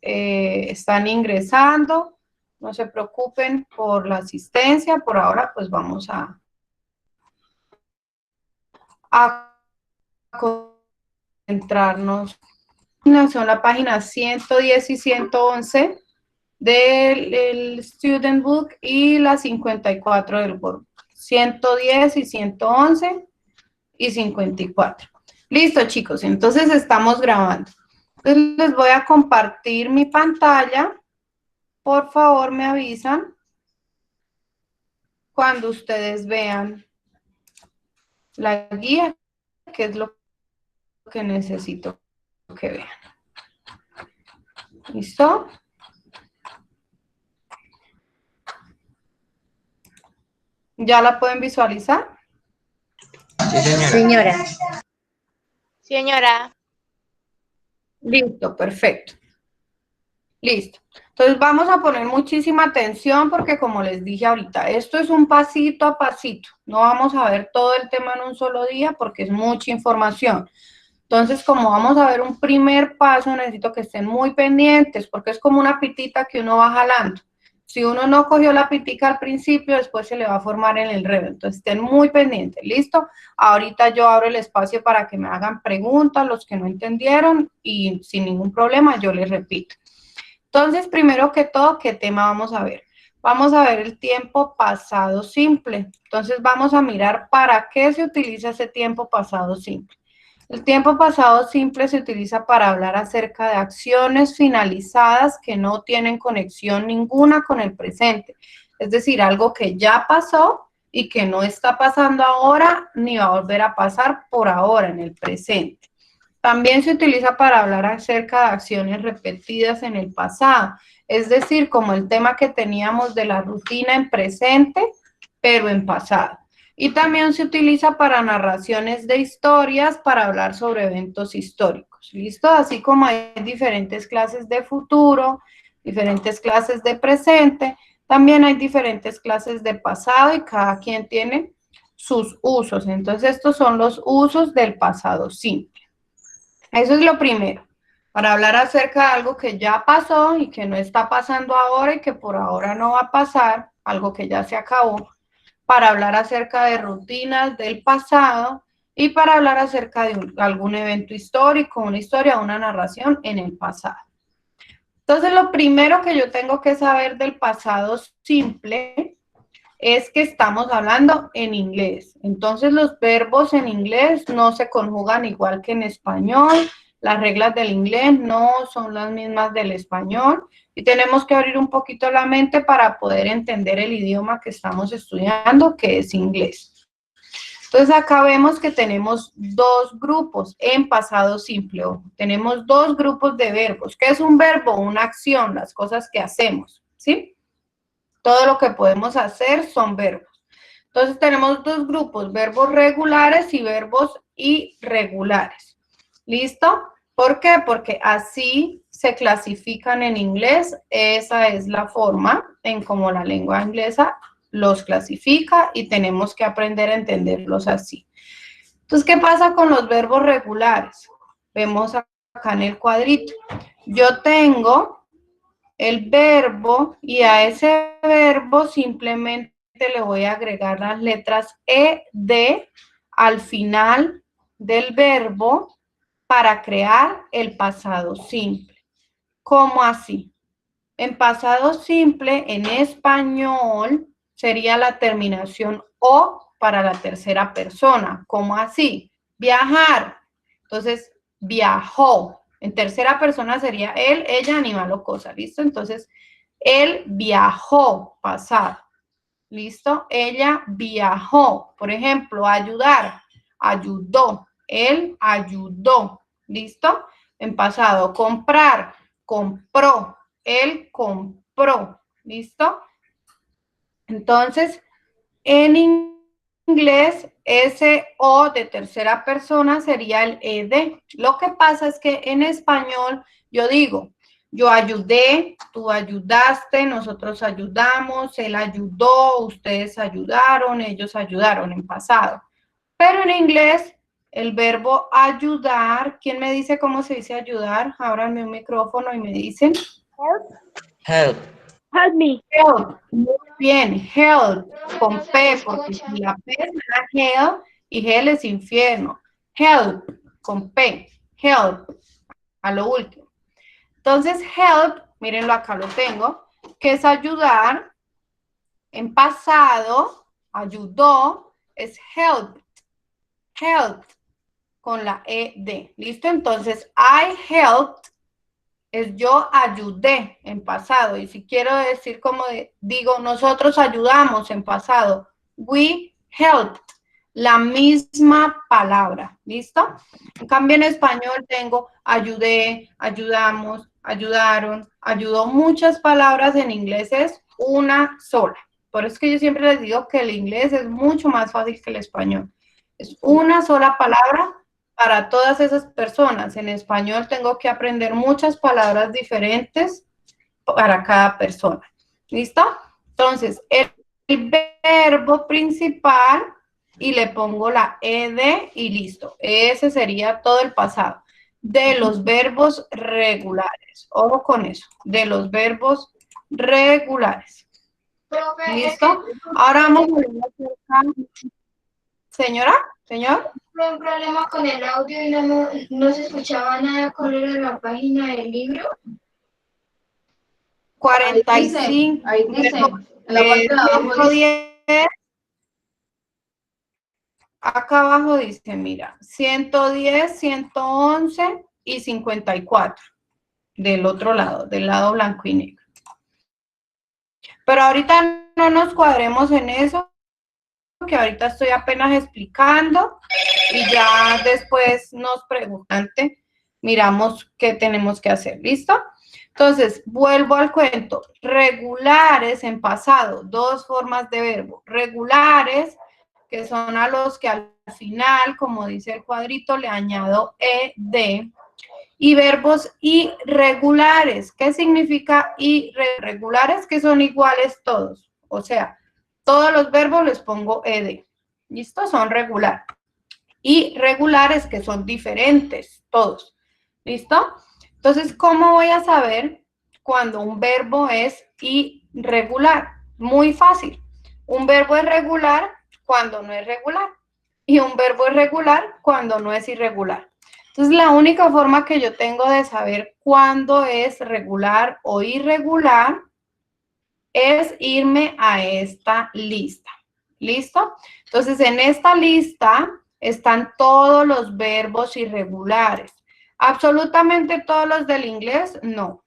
están ingresando. No se preocupen por la asistencia. Por ahora, pues vamos a concentrarnos. Son la página 110 y 111 del Student Book y la 54 del Workbook. 110 y 111 y 54. Listo, chicos, entonces estamos grabando. Entonces les voy a compartir mi pantalla. Por favor, me avisan cuando ustedes vean la guía, que es lo que necesito que vean. ¿Listo? ¿Ya la pueden visualizar? Sí, señora. Señora. Señora. Listo, perfecto. Listo. Entonces vamos a poner muchísima atención porque como les dije ahorita, esto es un pasito a pasito. No vamos a ver todo el tema en un solo día porque es mucha información. Entonces, como vamos a ver un primer paso, necesito que estén muy pendientes porque es como una pitita que uno va jalando. Si uno no cogió la pitica al principio, después se le va a formar en el dedo. Entonces, estén muy pendientes, ¿listo? Ahorita yo abro el espacio para que me hagan preguntas, los que no entendieron, y sin ningún problema yo les repito. Entonces, primero que todo, ¿qué tema vamos a ver? Vamos a ver el tiempo pasado simple. Entonces, vamos a mirar para qué se utiliza ese tiempo pasado simple. El tiempo pasado simple se utiliza para hablar acerca de acciones finalizadas que no tienen conexión ninguna con el presente. Es decir, algo que ya pasó y que no está pasando ahora ni va a volver a pasar por ahora en el presente. También se utiliza para hablar acerca de acciones repetidas en el pasado. Es decir, como el tema que teníamos de la rutina en presente, pero en pasado. Y también se utiliza para narraciones de historias, para hablar sobre eventos históricos, ¿listo? Así como hay diferentes clases de futuro, diferentes clases de presente, también hay diferentes clases de pasado y cada quien tiene sus usos. Entonces, estos son los usos del pasado simple. Eso es lo primero, para hablar acerca de algo que ya pasó y que no está pasando ahora y que por ahora no va a pasar, algo que ya se acabó. Para hablar acerca de rutinas del pasado y para hablar acerca de algún evento histórico, una historia, una narración en el pasado. Entonces, lo primero que yo tengo que saber del pasado simple es que estamos hablando en inglés. Entonces, los verbos en inglés no se conjugan igual que en español. Las reglas del inglés no son las mismas del español. Y tenemos que abrir un poquito la mente para poder entender el idioma que estamos estudiando, que es inglés. Entonces, acá vemos que tenemos dos grupos en pasado simple. Tenemos dos grupos de verbos. ¿Qué es un verbo? Una acción, las cosas que hacemos, ¿sí? Todo lo que podemos hacer son verbos. Entonces, tenemos dos grupos, verbos regulares y verbos irregulares. ¿Listo? ¿Por qué? Porque así se clasifican en inglés. Esa es la forma en cómo la lengua inglesa los clasifica y tenemos que aprender a entenderlos así. Entonces, ¿qué pasa con los verbos regulares? Vemos acá en el cuadrito. Yo tengo el verbo y a ese verbo simplemente le voy a agregar las letras ED al final del verbo para crear el pasado simple. ¿Cómo así? En pasado simple, en español, sería la terminación O para la tercera persona. ¿Cómo así? Viajar. Entonces, viajó. En tercera persona sería él, ella, animal o cosa. ¿Listo? Entonces, él viajó, pasado. ¿Listo? Ella viajó. Por ejemplo, ayudar. Ayudó. Él ayudó. ¿Listo? En pasado, comprar. Compró. Él compró. ¿Listo? Entonces, en inglés, ese O de tercera persona sería el ED. Lo que pasa es que en español yo digo, yo ayudé, tú ayudaste, nosotros ayudamos, él ayudó, ustedes ayudaron, ellos ayudaron en pasado. Pero en inglés El verbo ayudar, ¿quién me dice cómo se dice ayudar? Ábranme un micrófono y me dicen. Help. Help me. Help. Muy bien, help, con P, porque si la P es la help y hell es infierno. Help, con P, help, a lo último. Entonces, help, mírenlo acá lo tengo, que es ayudar. En pasado, ayudó, es helped, helped, con la ED. ¿Listo? Entonces, I helped es yo ayudé en pasado. Y si quiero decir como digo, nosotros ayudamos en pasado. We helped. La misma palabra. ¿Listo? En cambio, en español tengo ayudé, ayudamos, ayudaron, ayudó. Muchas palabras en inglés es una sola. Por eso es que yo siempre les digo que el inglés es mucho más fácil que el español. Es una sola palabra para todas esas personas. En español tengo que aprender muchas palabras diferentes para cada persona. ¿Listo? Entonces, el verbo principal y le pongo la ed y listo. Ese sería todo el pasado. De los verbos regulares. Ojo con eso. De los verbos regulares. ¿Listo? Ahora vamos a ver. Señora, señor. Tuve un problema con el audio y no se escuchaba nada. ¿Cuál era la página del libro? 45. Ahí dice, en la parte de abajo dice. 110. Acá abajo dice, mira, 110, 111 y 54. Del otro lado, del lado blanco y negro. Pero ahorita no nos cuadremos en eso, que ahorita estoy apenas explicando y ya después nos preguntan, miramos qué tenemos que hacer. ¿Listo? Entonces, vuelvo al cuento. Regulares en pasado, dos formas de verbo. Regulares, que son a los que al final, como dice el cuadrito, le añado ed. Y verbos irregulares. ¿Qué significa irregulares? Que son iguales todos. O sea, todos los verbos les pongo ed. ¿Listo? Son regular. Irregulares, que son diferentes, todos. ¿Listo? Entonces, ¿cómo voy a saber cuando un verbo es irregular? Muy fácil. Un verbo es regular cuando no es regular. Y un verbo es regular cuando no es irregular. Entonces, la única forma que yo tengo de saber cuándo es regular o irregular es irme a esta lista. ¿Listo? Entonces, en esta lista están todos los verbos irregulares. Absolutamente todos los del inglés, no.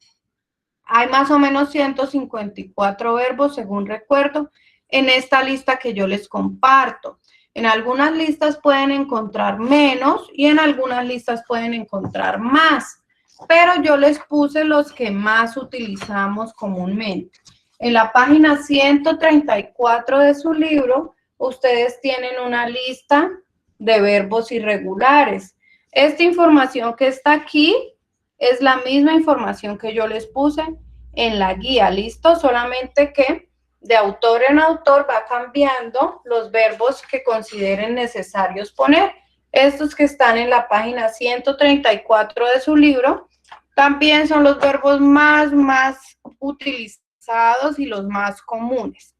Hay más o menos 154 verbos, según recuerdo, en esta lista que yo les comparto. En algunas listas pueden encontrar menos y en algunas listas pueden encontrar más, pero yo les puse los que más utilizamos comúnmente. En la página 134 de su libro, ustedes tienen una lista de verbos irregulares. Esta información que está aquí es la misma información que yo les puse en la guía, ¿listo? Solamente que de autor en autor va cambiando los verbos que consideren necesarios poner. Estos que están en la página 134 de su libro también son los verbos más utilizados y los más comunes.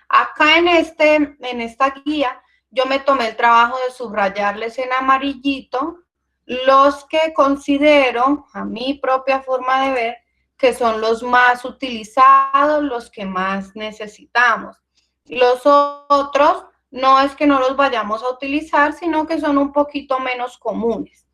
Acá en esta guía yo me tomé el trabajo de subrayarles en amarillito los que considero, a mi propia forma de ver, que son los más utilizados, los que más necesitamos. Los otros no es que no los vayamos a utilizar, sino que son un poquito menos comunes.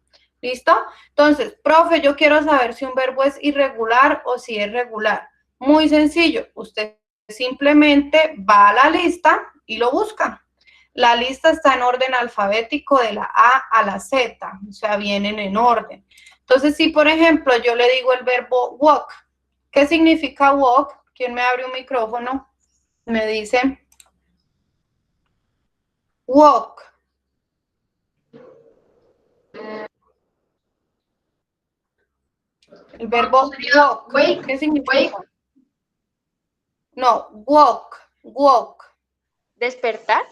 ¿Listo? Entonces, profe, yo quiero saber si un verbo es irregular o si es regular. Muy sencillo, usted simplemente va a la lista y lo busca. La lista está en orden alfabético de la A a la Z, o sea, vienen en orden. Entonces, si por ejemplo yo le digo el verbo walk, ¿qué significa walk? ¿Quién me abre un micrófono? Me dice walk. El verbo walk, ¿qué significa? No, walk, walk. ¿Despertar?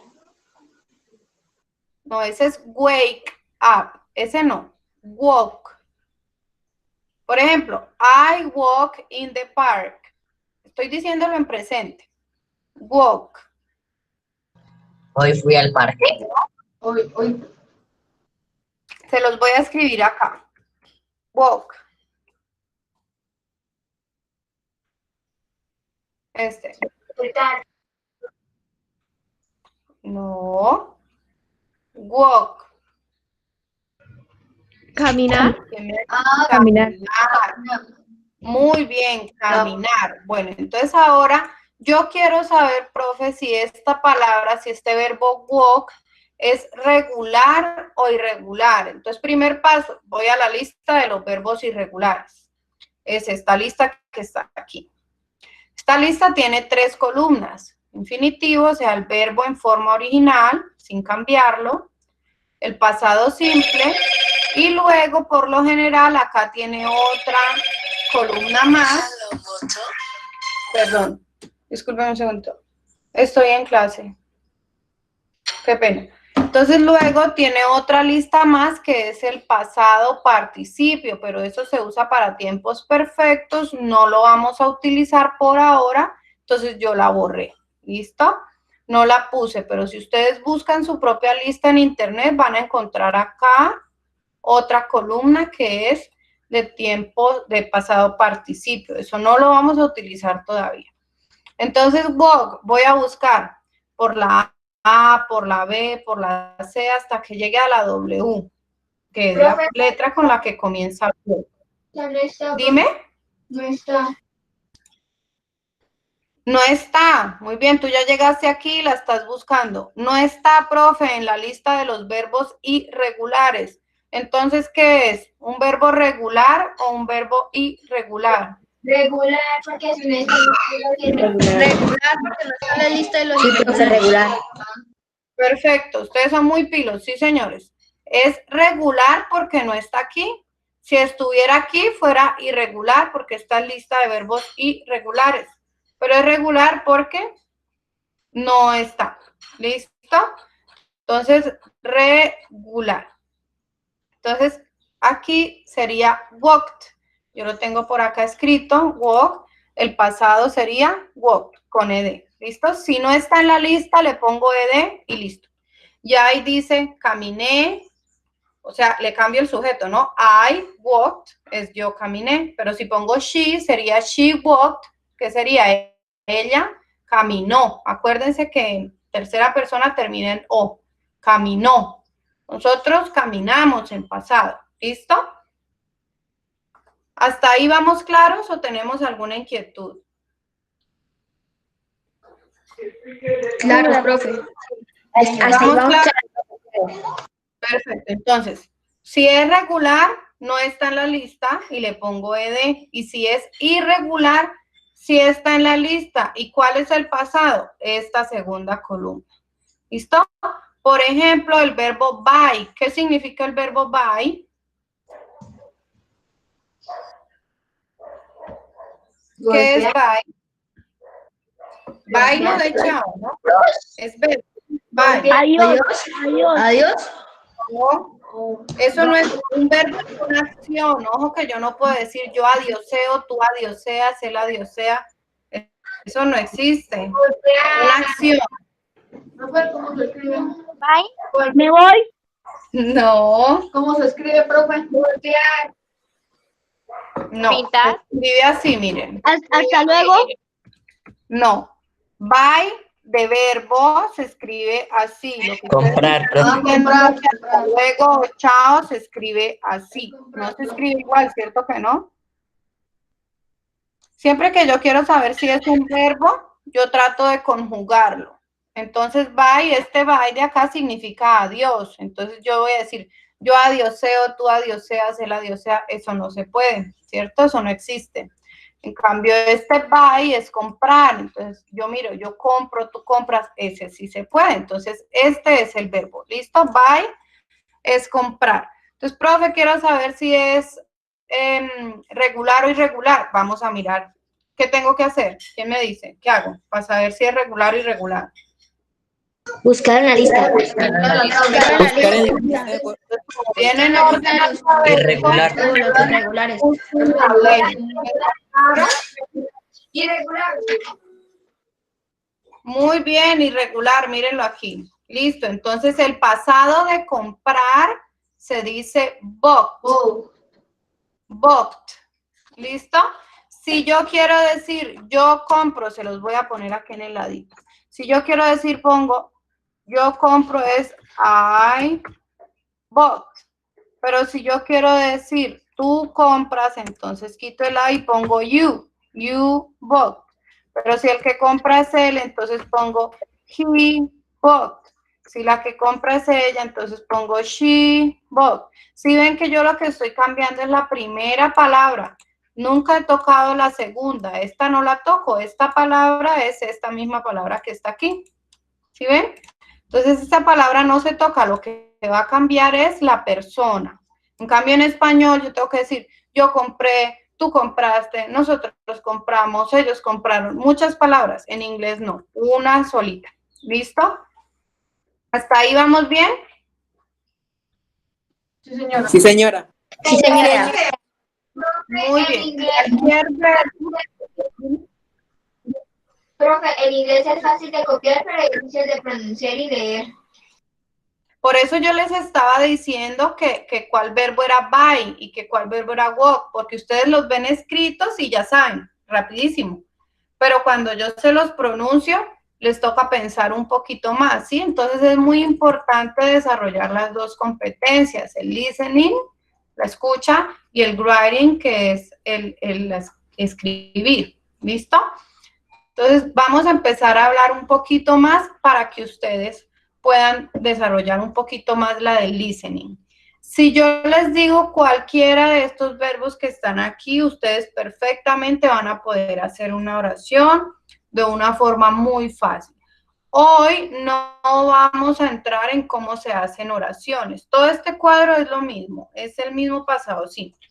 No, ese es wake up. Ese no. Walk. Por ejemplo, I walk in the park. Estoy diciéndolo en presente. Walk. Hoy fui al parque. Hoy. Se los voy a escribir acá. Walk. Este. No. Walk. Caminar. Caminar. Muy bien, caminar. Bueno, entonces ahora yo quiero saber, profe, si esta palabra, si este verbo walk es regular o irregular. Entonces, primer paso, voy a la lista de los verbos irregulares. Es esta lista que está aquí. Esta lista tiene 3 columnas. Infinitivo, o sea, el verbo en forma original, sin cambiarlo. El pasado simple. Y luego, por lo general, acá tiene otra columna más. Perdón, discúlpeme un segundo. Estoy en clase. Qué pena. Entonces, luego tiene otra lista más que es el pasado participio, pero eso se usa para tiempos perfectos. No lo vamos a utilizar por ahora, entonces yo la borré. ¿Listo? No la puse, pero si ustedes buscan su propia lista en internet, van a encontrar acá otra columna que es de tiempo de pasado participio. Eso no lo vamos a utilizar todavía. Entonces, walk, voy a buscar por la A, por la B, por la C, hasta que llegue a la W, que es la letra con la que comienza el walk. Dime. No está. No está. Muy bien, tú ya llegaste aquí y la estás buscando. No está, profe, en la lista de los verbos irregulares. Entonces, ¿qué es? ¿Un verbo regular o un verbo irregular? Regular, porque es una Regular porque no está en la lista de los regular. Perfecto, ustedes son muy pilos, sí, señores. Es regular porque no está aquí. Si estuviera aquí, fuera irregular porque está en lista de verbos irregulares. Pero es regular porque no está. ¿Listo? Entonces, regular. Entonces, aquí sería walked. Yo lo tengo por acá escrito, walk. El pasado sería walked, con ed. ¿Listo? Si no está en la lista, le pongo ed y listo. Ya ahí dice, caminé. O sea, le cambio el sujeto, ¿no? I walked, es yo caminé. Pero si pongo she, sería she walked, que sería ella caminó. Acuérdense que en tercera persona termina en o. Caminó. Nosotros caminamos en pasado. ¿Listo? ¿Hasta ahí vamos claros o tenemos alguna inquietud? Claro, profe. ¿Vamos claros? Perfecto. Entonces, si es regular, no está en la lista y le pongo ed. Y si es irregular, sí está en la lista. ¿Y cuál es el pasado? Esta segunda columna. ¿Listo? Por ejemplo, el verbo buy. ¿Qué significa el verbo buy? ¿Qué es buy? Buy no de chao, ¿no? Es verbo. Buy. Adiós. Adiós. No, eso no es un verbo, es una acción. Ojo que yo no puedo decir yo adioseo, tú adioseas, él adiosea. Eso no existe. Una acción. ¿Cómo se escribe? Bye. Me voy. No, ¿Cómo se escribe, profe? Voltear. no. Pintar. Se escribe así, miren. Hasta luego. No. Bye de verbo se escribe así. Lo que Comprar, ustedes están profe. diciendo que hasta luego, chao, se escribe así. No se escribe igual, ¿cierto que no? Siempre que yo quiero saber si es un verbo, yo trato de conjugarlo. Entonces, bye, este bye de acá significa adiós. Entonces, yo voy a decir, yo adioseo, tú adioseas, él adiosea. Eso no se puede, ¿cierto? Eso no existe. En cambio, este buy es comprar. Entonces, yo miro, yo compro, tú compras, ese sí se puede. Entonces, este es el verbo. ¿Listo? Buy es comprar. Entonces, profe, quiero saber si es regular o irregular. Vamos a mirar. ¿Qué tengo que hacer? ¿Quién me dice? ¿Qué hago? Para saber si es regular o irregular. Buscar en la lista. Buscar en la Buscar en lista. Viene en orden Irregular. Todos los irregulares. Irregular. Muy bien, irregular, mírenlo aquí. Listo, entonces el pasado de comprar se dice bought. Bought. ¿Listo? Si yo quiero decir yo compro, se los voy a poner aquí en el ladito. Si yo quiero decir pongo yo compro es I bought. Pero si yo quiero decir tú compras, entonces quito el I y pongo you. You bought. Pero si el que compra es él, entonces pongo he bought. Si la que compra es ella, entonces pongo she bought. Si ven que yo lo que estoy cambiando es la primera palabra. Nunca he tocado la segunda. Esta no la toco. Esta palabra es esta misma palabra que está aquí. ¿Sí ven? Entonces, esta palabra no se toca. Lo que va a cambiar es la persona. En cambio, en español, yo tengo que decir, yo compré, tú compraste, nosotros compramos, ellos compraron. Muchas palabras. En inglés no. Una solita. ¿Listo? ¿Hasta ahí vamos bien? Sí, señora. Sí, señora. Muy bien. Profe, el inglés es fácil de copiar, pero es difícil de pronunciar y leer. Por eso yo les estaba diciendo que cuál verbo era buy y que cuál verbo era walk, porque ustedes los ven escritos y ya saben, rapidísimo. Pero cuando yo se los pronuncio, les toca pensar un poquito más, ¿sí? Entonces es muy importante desarrollar las dos competencias, el listening, la escucha, y el writing, que es el escribir, ¿listo? Entonces vamos a empezar a hablar un poquito más para que ustedes puedan desarrollar un poquito más la del listening. Si yo les digo cualquiera de estos verbos que están aquí, ustedes perfectamente van a poder hacer una oración de una forma muy fácil. Hoy no vamos a entrar en cómo se hacen oraciones. Todo este cuadro es lo mismo, es el mismo pasado simple.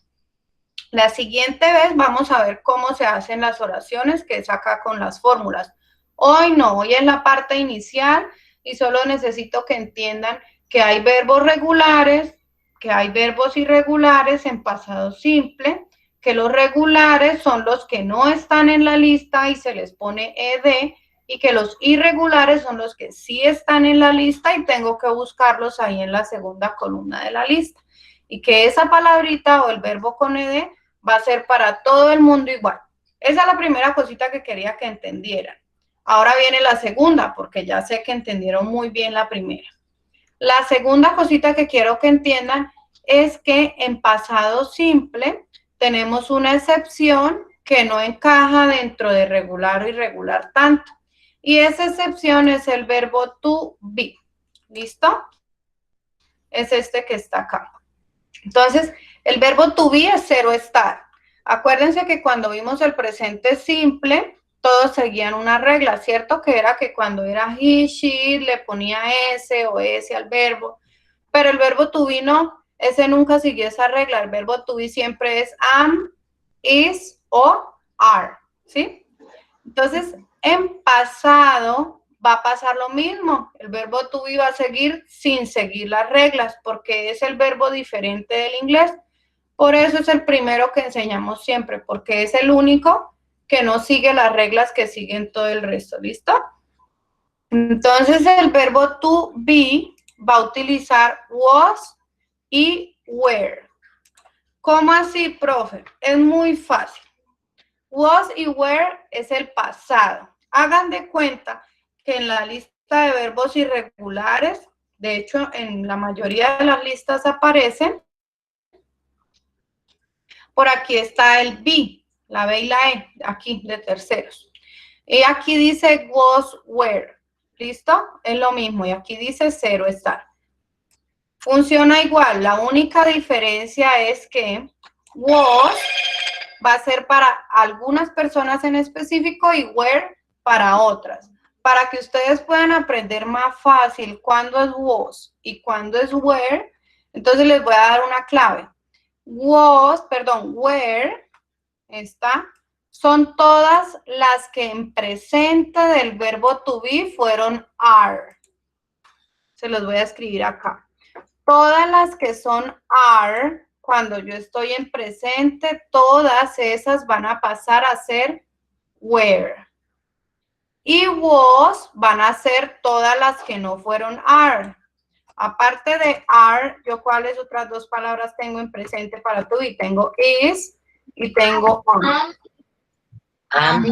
La siguiente vez vamos a ver cómo se hacen las oraciones, que es acá con las fórmulas. Hoy no, hoy es la parte inicial y solo necesito que entiendan que hay verbos regulares, que hay verbos irregulares en pasado simple, que los regulares son los que no están en la lista y se les pone ed, y que los irregulares son los que sí están en la lista y tengo que buscarlos ahí en la segunda columna de la lista. Y que esa palabrita o el verbo con ed va a ser para todo el mundo igual. Esa es la primera cosita que quería que entendieran. Ahora viene la segunda, porque ya sé que entendieron muy bien la primera. La segunda cosita que quiero que entiendan es que en pasado simple tenemos una excepción que no encaja dentro de regular o irregular tanto. Y esa excepción es el verbo to be. ¿Listo? Es este que está acá. Entonces, el verbo to be es cero estar. Acuérdense que cuando vimos el presente simple, todos seguían una regla, ¿cierto? Que era que cuando era he, she, le ponía s o s al verbo. Pero el verbo to be no, ese nunca siguió esa regla. El verbo to be siempre es am, is o are, ¿sí? Entonces, en pasado va a pasar lo mismo. El verbo to be va a seguir sin seguir las reglas, porque es el verbo diferente del inglés. Por eso es el primero que enseñamos siempre, porque es el único que no sigue las reglas que siguen todo el resto. ¿Listo? Entonces, el verbo to be va a utilizar was y were. ¿Cómo así, profe? Es muy fácil. Was y were es el pasado. Hagan de cuenta que en la lista de verbos irregulares, de hecho, en la mayoría de las listas aparecen, por aquí está el be, la B y la E, aquí de terceros. Y aquí dice was, were. ¿Listo? Es lo mismo. Y aquí dice cero estar. Funciona igual. La única diferencia es que was va a ser para algunas personas en específico y were para otras. Para que ustedes puedan aprender más fácil cuándo es was y cuándo es were, entonces les voy a dar una clave. Were, esta, son todas las que en presente del verbo to be fueron are. se los voy a escribir acá. Todas las que son are, cuando yo estoy en presente, todas esas van a pasar a ser were. Y was van a ser todas las que no fueron are. Aparte de are, ¿yo cuáles otras dos palabras tengo en presente para tú? Y tengo is y tengo Am,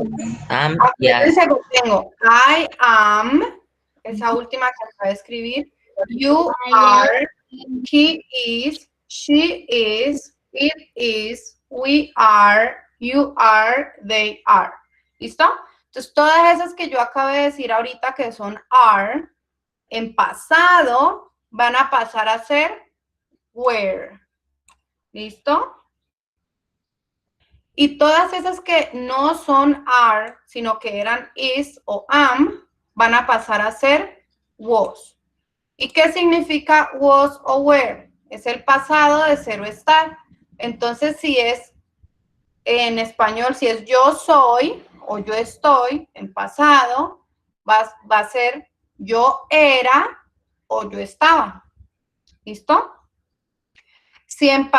ya. Acuérdense que tengo I am, esa última que acabo de escribir. You are, he is, she is, it is, we are, you are, they are. ¿Listo? Entonces, todas esas que yo acabo de decir ahorita que son are, en pasado van a pasar a ser were. ¿Listo? Y todas esas que no son are, sino que eran is o am, van a pasar a ser was. ¿Y qué significa was o were? Es el pasado de ser o estar. Entonces, si es en español, si es yo soy o yo estoy, en pasado, va a ser yo era o yo estaba. ¿Listo? Si en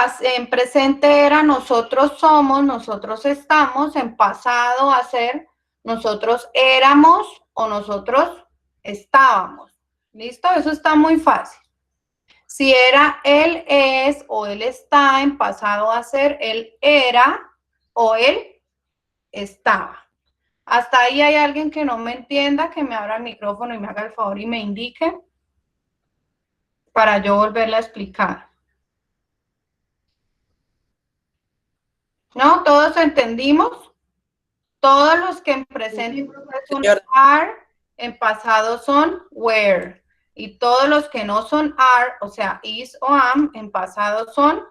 presente era nosotros somos, nosotros estamos, en pasado va a ser nosotros éramos o nosotros estábamos. ¿Listo? Eso está muy fácil. Si era él es o él está, en pasado va a ser él era o él estaba. Hasta ahí hay alguien que no me entienda, que me abra el micrófono y me haga el favor y me indique para yo volverle a explicar. ¿No? ¿Todos entendimos? Todos los que en presente son are, en pasado son were. Y todos los que no son are, o sea, is o am, en pasado son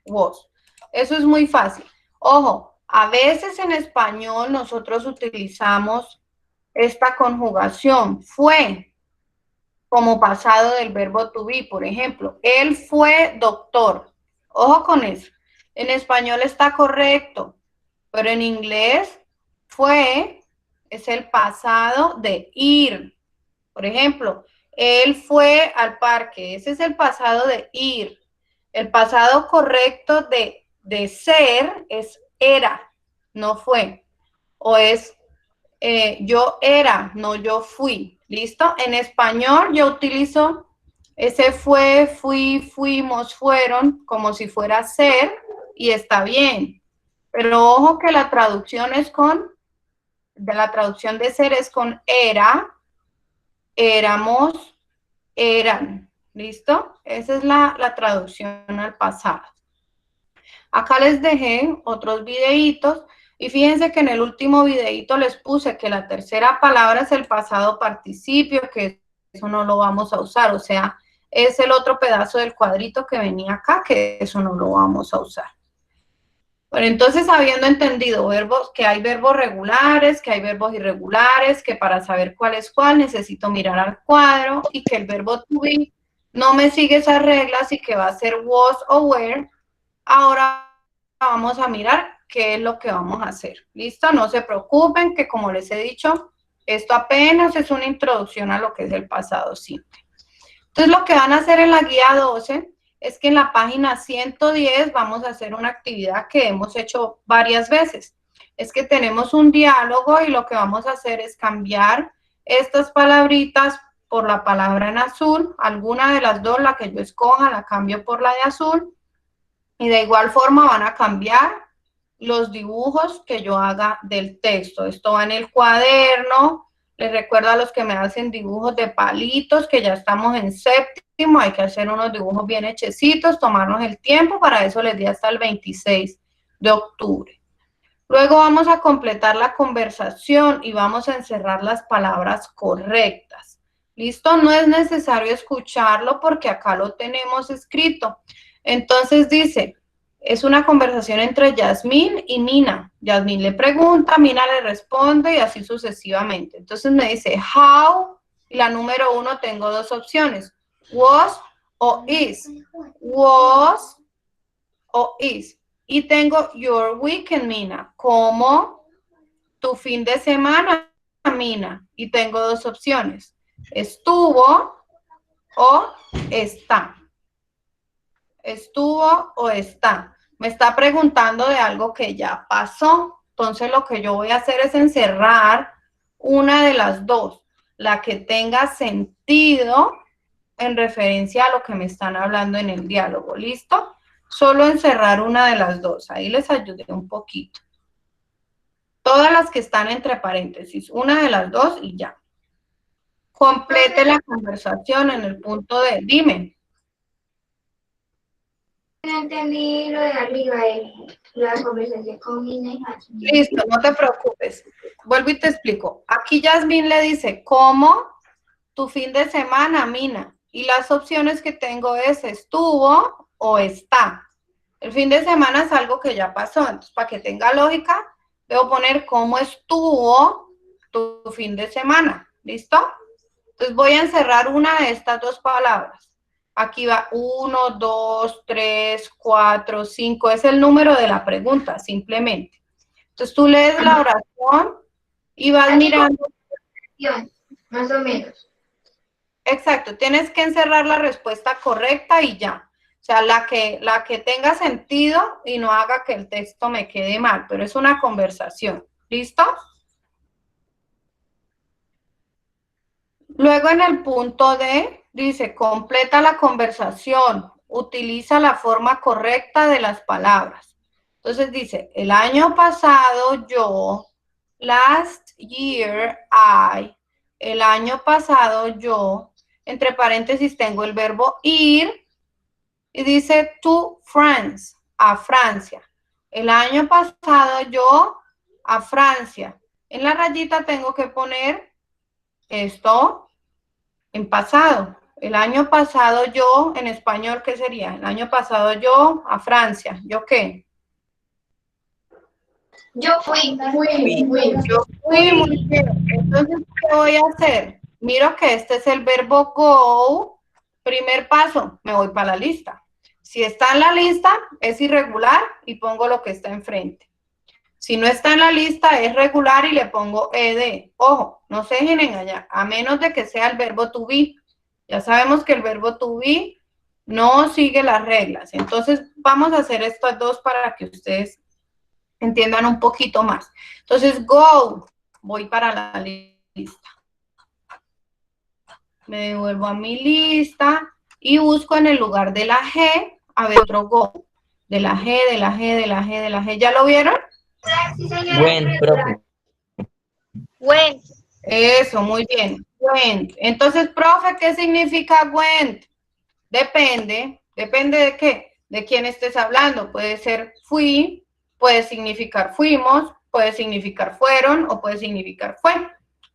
was. Eso es muy fácil. Ojo, a veces en español nosotros utilizamos esta conjugación, fue, como pasado del verbo to be. Por ejemplo, él fue doctor. Ojo con eso. En español está correcto, pero en inglés fue es el pasado de ir. Por ejemplo, él fue al parque. Ese es el pasado de ir. El pasado correcto de ser es era, no fue. O es yo era, no yo fui. ¿Listo? En español yo utilizo ese fue, fui, fuimos, fueron, como si fuera ser, y está bien. Pero ojo que la traducción es la traducción de ser es con era, éramos, eran. ¿Listo? Esa es la traducción al pasado. Acá les dejé otros videitos y fíjense que en el último videito les puse que la tercera palabra es el pasado participio, que eso no lo vamos a usar, o sea, es el otro pedazo del cuadrito que venía acá, que eso no lo vamos a usar. Bueno, entonces, habiendo entendido que hay verbos regulares, que hay verbos irregulares, que para saber cuál es cuál necesito mirar al cuadro y que el verbo to be no me sigue esas reglas y que va a ser was o were, ahora vamos a mirar qué es lo que vamos a hacer. ¿Listo? No se preocupen que, como les he dicho, esto apenas es una introducción a lo que es el pasado simple. Entonces, lo que van a hacer en la guía 12 es que en la página 110 vamos a hacer una actividad que hemos hecho varias veces. Es que tenemos un diálogo y lo que vamos a hacer es cambiar estas palabritas por la palabra en azul. Alguna de las dos, la que yo escoja, la cambio por la de azul. Y de igual forma van a cambiar los dibujos que yo haga del texto. Esto va en el cuaderno. Les recuerdo a los que me hacen dibujos de palitos que ya estamos en séptimo. Hay que hacer unos dibujos bien hechecitos, tomarnos el tiempo. Para eso les di hasta el 26 de octubre. Luego vamos a completar la conversación y vamos a encerrar las palabras correctas. ¿Listo? No es necesario escucharlo porque acá lo tenemos escrito. Entonces dice, es una conversación entre Yasmín y Mina. Yasmín le pregunta, Mina le responde y así sucesivamente. Entonces me dice, how, y la número 1 tengo dos opciones, was o is. Was o is. Y tengo your weekend, Mina, como tu fin de semana, Mina. Y tengo dos opciones, estuvo o está. Estuvo o está. Me está preguntando de algo que ya pasó. Entonces lo que yo voy a hacer es encerrar una de las dos, la que tenga sentido en referencia a lo que me están hablando en el diálogo. ¿Listo? Solo encerrar una de las dos. Ahí les ayudé un poquito. Todas las que están entre paréntesis, una de las dos y ya. Complete la conversación en el punto de, dime. No entendí lo de arriba, la conversación con Mina y Jasmine. Listo, no te preocupes. Vuelvo y te explico. Aquí Yasmín le dice, ¿cómo tu fin de semana, Mina? Y las opciones que tengo es estuvo o está. El fin de semana es algo que ya pasó. Entonces, para que tenga lógica, debo poner cómo estuvo tu fin de semana. ¿Listo? Entonces voy a encerrar una de estas dos palabras. Aquí va 1, 2, 3, 4, 5. Es el número de la pregunta, simplemente. Entonces tú lees la oración y vas mirando. Más o menos. Exacto, tienes que encerrar la respuesta correcta y ya. O sea, la que tenga sentido y no haga que el texto me quede mal, pero es una conversación. ¿Listo? Luego en el punto D dice, completa la conversación, utiliza la forma correcta de las palabras. Entonces dice, el año pasado yo, last year I, el año pasado yo, entre paréntesis tengo el verbo ir y dice to France, a Francia. El año pasado yo a Francia. En la rayita tengo que poner esto en pasado. El año pasado yo, en español, ¿qué sería? El año pasado yo a Francia. ¿Yo qué? Yo fui. Yo fui, muy bien. Entonces, ¿qué voy a hacer? Miro que este es el verbo go. Primer paso, me voy para la lista. Si está en la lista, es irregular y pongo lo que está enfrente. Si no está en la lista, es regular y le pongo ed. Ojo, no se dejen engañar, a menos de que sea el verbo to be. Ya sabemos que el verbo to be no sigue las reglas. Entonces, vamos a hacer estas dos para que ustedes entiendan un poquito más. Entonces, go, voy para la lista. Me devuelvo a mi lista y busco en el lugar de la G, a ver otro go. De la G, de la G, de la G, de la G. ¿Ya lo vieron? Sí, señora. Went, profe. Went. Eso, muy bien. Went. Entonces, profe, ¿qué significa went? Depende de qué, de quién estés hablando. Puede ser fui, puede significar fuimos, puede significar fueron o puede significar fue.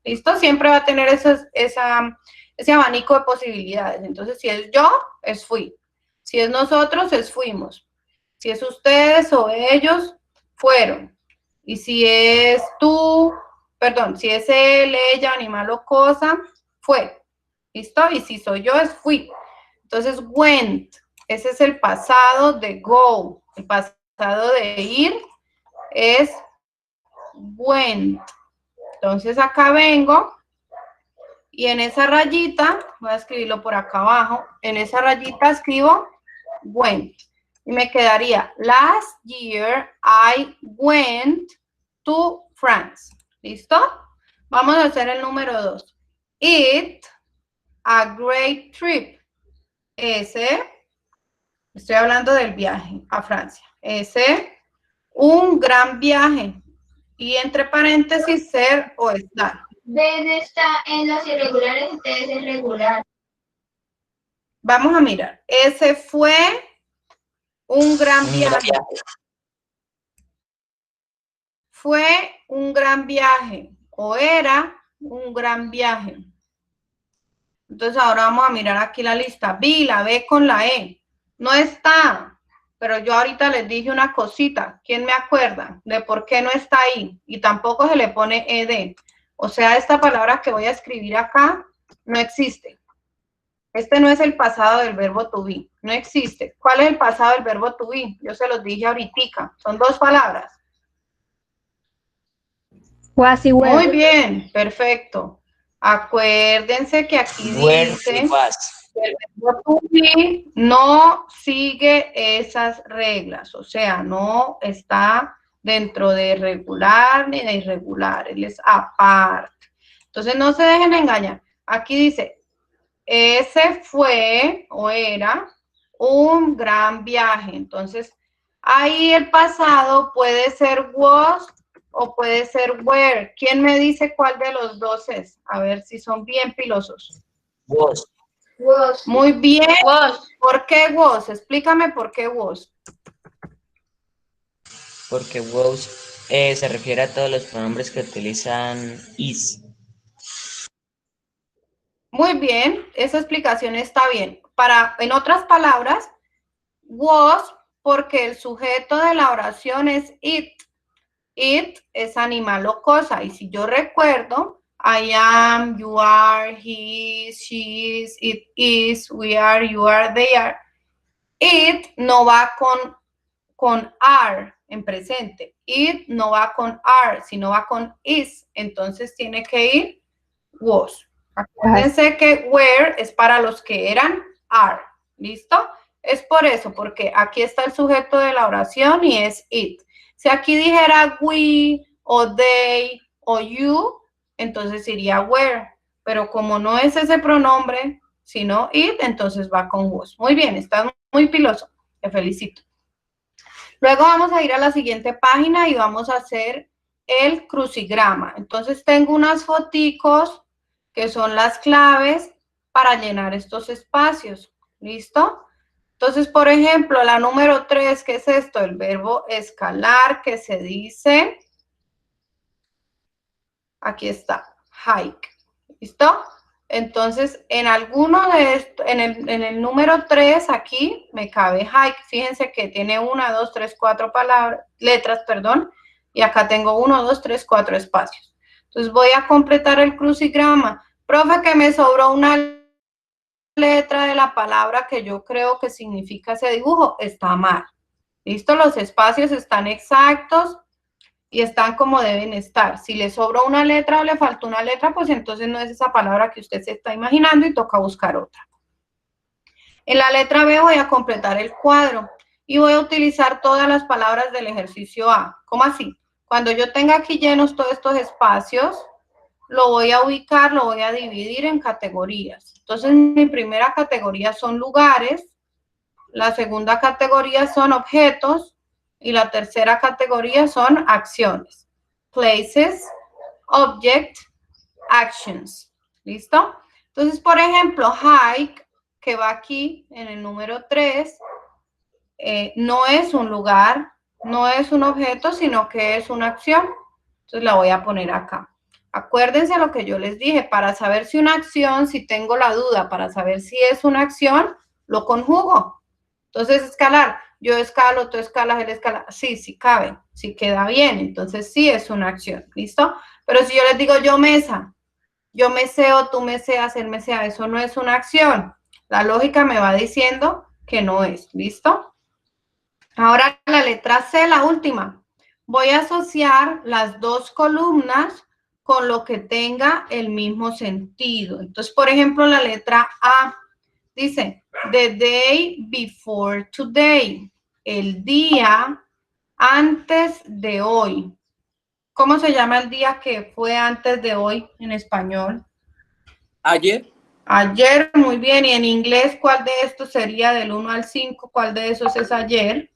¿Listo? Siempre va a tener ese abanico de posibilidades. Entonces, si es yo, es fui. Si es nosotros, es fuimos. Si es ustedes o ellos, fueron. Y si es tú, perdón, si es él, ella, animal o cosa, fue. ¿Listo? Y si soy yo, es fui. Entonces, went, ese es el pasado de go. El pasado de ir es went. Entonces, acá vengo y en esa rayita, voy a escribirlo por acá abajo, en esa rayita escribo went. Y me quedaría, last year I went to France. ¿Listo? Vamos a hacer el número 2. It, a great trip. Ese, estoy hablando del viaje a Francia. Ese, un gran viaje. Y entre paréntesis, ser o estar. B está en los irregulares, entonces es regular. Vamos a mirar. Ese fue un gran viaje. Fue un gran viaje. O era un gran viaje. Entonces ahora vamos a mirar aquí la lista. B, la B con la E. No está, pero yo ahorita les dije una cosita. ¿Quién me acuerda de por qué no está ahí? Y tampoco se le pone ed. O sea, esta palabra que voy a escribir acá no existe. Este no es el pasado del verbo to be. No existe. ¿Cuál es el pasado del verbo to be? Yo se los dije ahorita. Son dos palabras. Was y were. Muy bien, perfecto. Acuérdense que aquí Where dice... he was. El verbo to be no sigue esas reglas, o sea, no está dentro de regular ni de irregular, él es aparte. Entonces, no se dejen engañar. Aquí dice, ese fue o era un gran viaje. Entonces, ahí el pasado puede ser was o puede ser were. ¿Quién me dice cuál de los dos es? A ver si son bien pilosos. Was. Was. Muy bien. Was. ¿Por qué was? Explícame por qué was. Porque was se refiere a todos los pronombres que utilizan is. Muy bien, esa explicación está bien. En otras palabras, was porque el sujeto de la oración es it. It es animal o cosa. Y si yo recuerdo, I am, you are, he is, she is, it is, we are, you are, they are. It no va con are en presente. It no va con are, sino va con is. Entonces tiene que ir was. Acuérdense que were es para los que eran are. ¿Listo? Es por eso, porque aquí está el sujeto de la oración y es it. Si aquí dijera we o they o you, entonces iría were. Pero como no es ese pronombre, sino it, entonces va con was. Muy bien, estás muy piloso. Te felicito. Luego vamos a ir a la siguiente página y vamos a hacer el crucigrama. Entonces tengo unas foticos que son las claves para llenar estos espacios. ¿Listo? Entonces, por ejemplo, la número 3, ¿qué es esto? El verbo escalar, que se dice, aquí está, hike. ¿Listo? Entonces, en alguno de estos, en el número 3, aquí me cabe hike. Fíjense que tiene 1, 2, 3, 4 letras, perdón. Y acá tengo 1, 2, 3, 4 espacios. Entonces, voy a completar el crucigrama. Profe, que me sobró una letra de la palabra que yo creo que significa ese dibujo. Está mal. ¿Listo? Los espacios están exactos y están como deben estar. Si le sobró una letra o le faltó una letra, pues entonces no es esa palabra que usted se está imaginando y toca buscar otra. En la letra B voy a completar el cuadro y voy a utilizar todas las palabras del ejercicio A. ¿Cómo así? Cuando yo tenga aquí llenos todos estos espacios, lo voy a ubicar, lo voy a dividir en categorías. Entonces, mi primera categoría son lugares, la segunda categoría son objetos, y la tercera categoría son acciones. Places, object, actions. ¿Listo? Entonces, por ejemplo, hike, que va aquí en el número 3, no es un lugar, no es un objeto, sino que es una acción. Entonces, la voy a poner acá. Acuérdense lo que yo les dije, para saber si una acción, si tengo la duda, para saber si es una acción, lo conjugo. Entonces, escalar, yo escalo, tú escalas, él escala. Sí, sí cabe, sí queda bien. Entonces, sí es una acción, ¿listo? Pero si yo les digo yo mesa, yo meseo, tú meseas, él mesea, eso no es una acción. La lógica me va diciendo que no es, ¿listo? Ahora la letra C, la última. Voy a asociar las dos columnas con lo que tenga el mismo sentido. Entonces, por ejemplo, la letra A dice, the day before today, el día antes de hoy. ¿Cómo se llama el día que fue antes de hoy en español? Ayer. Ayer, muy bien. Y en inglés, ¿cuál de estos sería del 1 al 5? ¿Cuál de esos es ayer?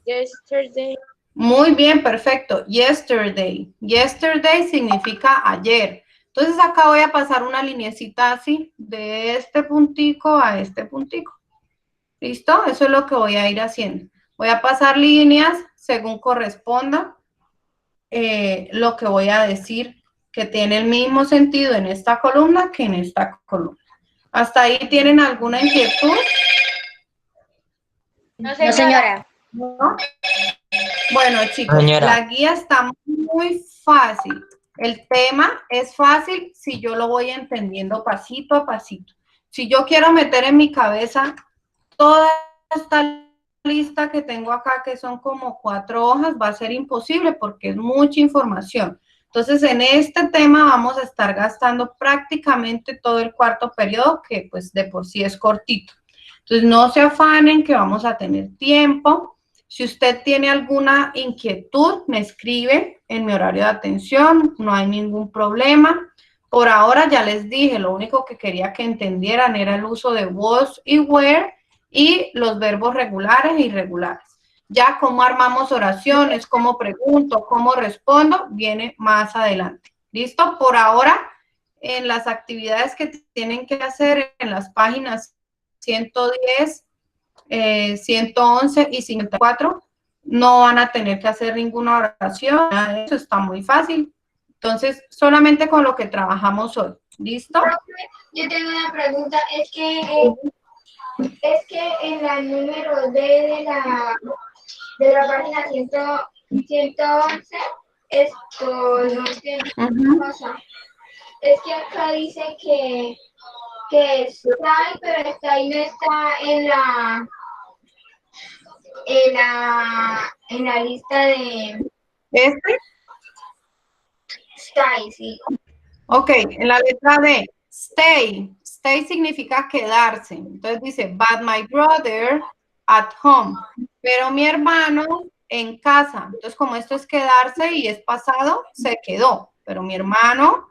Yesterday. Muy bien, perfecto. Yesterday. Yesterday significa ayer. Entonces acá voy a pasar una lineecita así, de este puntico a este puntico. ¿Listo? Eso es lo que voy a ir haciendo. Voy a pasar líneas según corresponda lo que voy a decir, que tiene el mismo sentido en esta columna que en esta columna. ¿Hasta ahí tienen alguna inquietud? No, señora. ¿No? Bueno, chicos, Señora. la guía está muy fácil. El tema es fácil si yo lo voy entendiendo pasito a pasito. Si yo quiero meter en mi cabeza toda esta lista que tengo acá, que son como 4 hojas, va a ser imposible porque es mucha información. Entonces, en este tema vamos a estar gastando prácticamente todo el cuarto periodo, que pues de por sí es cortito. Entonces, no se afanen que vamos a tener tiempo. Si usted tiene alguna inquietud, me escribe en mi horario de atención, no hay ningún problema. Por ahora ya les dije, lo único que quería que entendieran era el uso de was y were y los verbos regulares e irregulares. Ya cómo armamos oraciones, cómo pregunto, cómo respondo, viene más adelante. ¿Listo? Por ahora, en las actividades que tienen que hacer en las páginas 110, 111 y 54, no van a tener que hacer ninguna oración. Eso está muy fácil. Entonces, solamente con lo que trabajamos hoy. ¿Listo? Yo tengo una pregunta, es que en la número D de la página 111, esto no entiendo qué pasa. Es que acá dice que está ahí, pero está ahí no está en la lista de ¿Este? está ahí, sí. Ok, en la letra D, stay. Stay significa quedarse. Entonces dice, but my brother at home. Pero mi hermano en casa. Entonces, como esto es quedarse y es pasado, se quedó. Pero mi hermano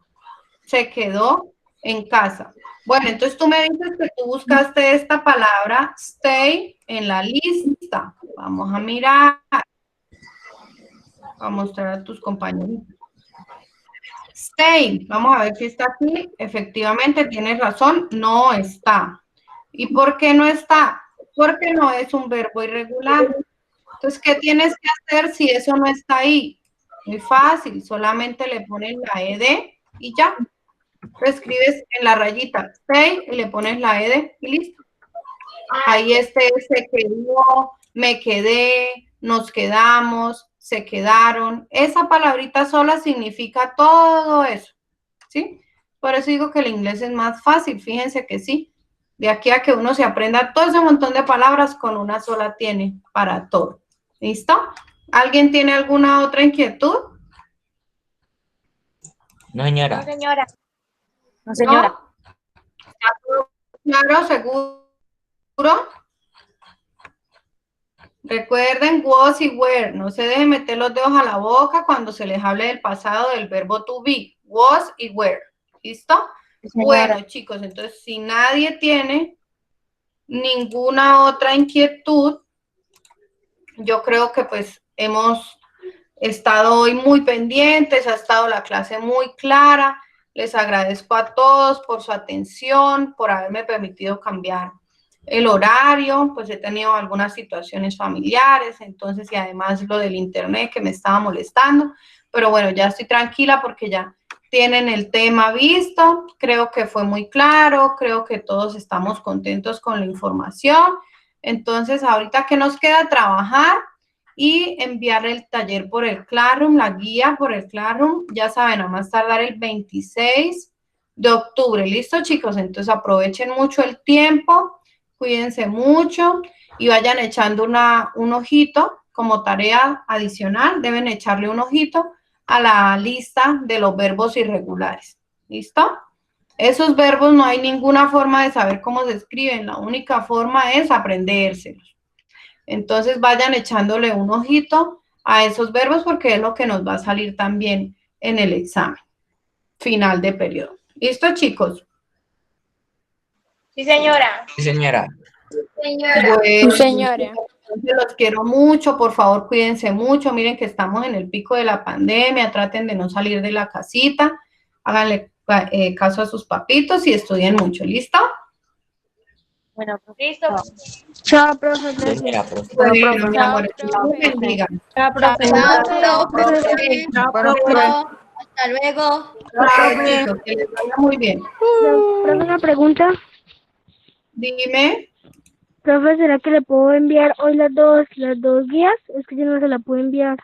se quedó en casa. Bueno, entonces tú me dices que tú buscaste esta palabra, stay, en la lista. Vamos a mirar. Vamos a mostrar a tus compañeros. Stay, vamos a ver si está aquí. Efectivamente, tienes razón, no está. ¿Y por qué no está? Porque no es un verbo irregular. Entonces, ¿qué tienes que hacer si eso no está ahí? Muy fácil, solamente le pones la ed y ya. Lo escribes en la rayita stay y le pones la ed y listo. Ahí se quedó, me quedé, nos quedamos, se quedaron. Esa palabrita sola significa todo eso, ¿sí? Por eso digo que el inglés es más fácil, fíjense que sí. De aquí a que uno se aprenda todo ese montón de palabras, con una sola tiene para todo. ¿Listo? ¿Alguien tiene alguna otra inquietud? No, señora. No, señora. No, señora. ¿No? Claro, seguro. Recuerden was y were. No se dejen meter los dedos a la boca cuando se les hable del pasado del verbo to be. Was y were. ¿Listo? Bueno, chicos, entonces si nadie tiene ninguna otra inquietud, yo creo que pues hemos estado hoy muy pendientes, ha estado la clase muy clara. Les agradezco a todos por su atención, por haberme permitido cambiar el horario, pues he tenido algunas situaciones familiares, entonces, y además lo del internet que me estaba molestando, pero bueno, ya estoy tranquila porque ya tienen el tema visto, creo que fue muy claro, creo que todos estamos contentos con la información, entonces ahorita que nos queda trabajar y enviar el taller por el Classroom, la guía por el Classroom, ya saben, a más tardar el 26 de octubre, ¿listo, chicos? Entonces aprovechen mucho el tiempo, cuídense mucho y vayan echando un ojito como tarea adicional, deben echarle un ojito a la lista de los verbos irregulares, ¿listo? Esos verbos no hay ninguna forma de saber cómo se escriben, la única forma es aprendérselos. Entonces vayan echándole un ojito a esos verbos porque es lo que nos va a salir también en el examen final de periodo. ¿Listo, chicos? Sí, señora. Sí, señora. Señora, Bueno, señora. entonces los quiero mucho, por favor cuídense mucho, miren que estamos en el pico de la pandemia, traten de no salir de la casita, háganle caso a sus papitos y estudien mucho, ¿listo? Bueno, Listo. chao, profe. Sí, señora, profe. Bueno, mi Chao, amor, que Dios los profe. bendiga. Chao, profe. Chao, profe. Chao, Chao. profe. Hasta luego. Chao, chicos, que les vaya muy bien. Profe, una pregunta. Dime. Profe, ¿será que le puedo enviar hoy las dos guías? Es que yo no se la puedo enviar.